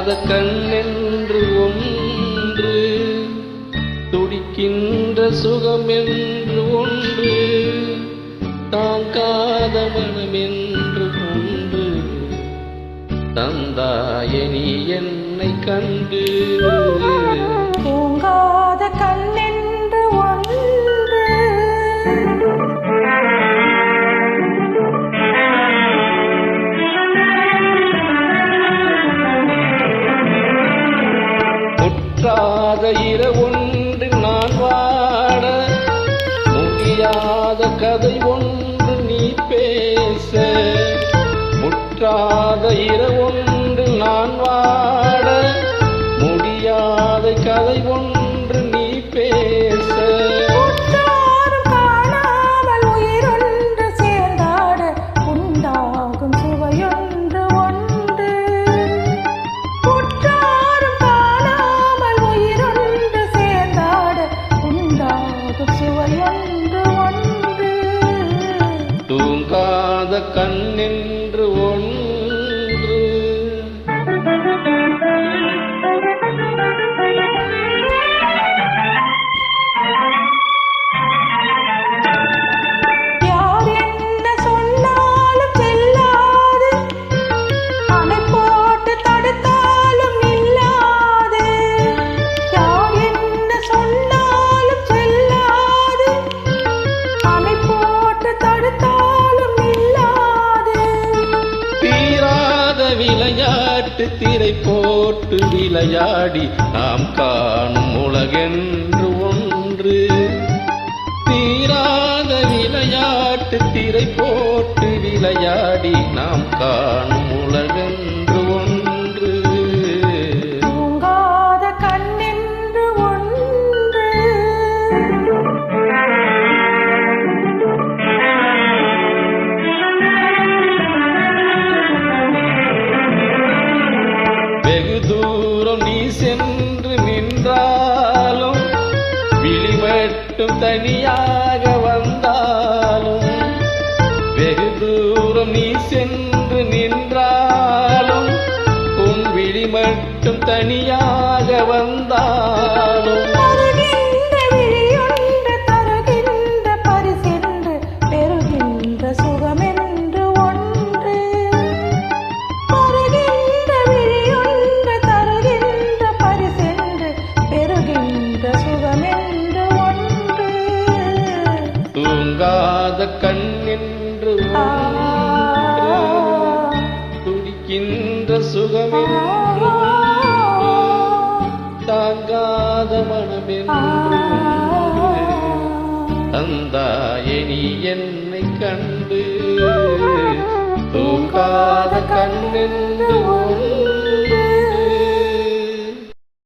தூங்காத கண்ணென்று ஒன்று, துடிக்கின்ற சுகமென்று ஒன்று, தாங்காத மனமென்று ஒன்று, தந்தாயே நீ என்னை கண்டு. தூங்காத கண்ணென்று ஒன்று, முற்றாத இரவொன்று நான் வாட, முடியாத கதை ஒன்று நீ பேச. முற்றாத இரவொன்று நான் வாட, முடியாத கதை ஒன்று நீ பேச. உற்றாரும் காணாமல் உயிரொன்று சேர்ந்தாட, உண்டாகும் சுவையொன்று ஒன்று. உற்றாரும் காணாமல் உயிரொன்று சேர்ந்தாட, உண்டாகும் சுவையொன்று ஒன்று. தூங்காத கண்ணென்று ஒன்று. யார் என்ன சொன்னாலும் செல்லாது, அணை போட்டு தடுத்தாலும் நில்லாது. யார் என்ன சொன்னாலும் செல்லாது, அணை போட்டு தடுத்தாலும் நில்லாது. தீராத விளையாட்டு திரை போட்டு விளையாடி நாம் காணும் உலகென்று ஒன்று. தீராத விளையாட்டு திரை போட்டு விளையாடி நாம் காணும் உலகென்று ஒன்று. தூங்காத கண்ணென்று ஒன்று, வெகு தூரம் நீ சென்று நின்றாலும், விழிமட்டும் தனியாக வந்தாலும். வெகு தூரம் நீ சென்று நின்றாலும், உன் விழிமட்டும் தனியாக வந்தாலும். தருகின்ற விழியொன்று தருகின்ற பரிசென்று, பெறுகின்ற சுகமென்று ஒன்று. தருகின்ற விழியொன்று தருகின்ற பரிசென்று, பெறுகின்ற சுகமென்று ஒன்று. தூங்காத கண்ணென்று ஒன்று, துடிக்கின்ற சுகமென்று ஒன்று, தாங்காத மனமென்று ஒன்று, தந்தாயே நீ என்னை கண்டு. தூங்காத கண்ணென்று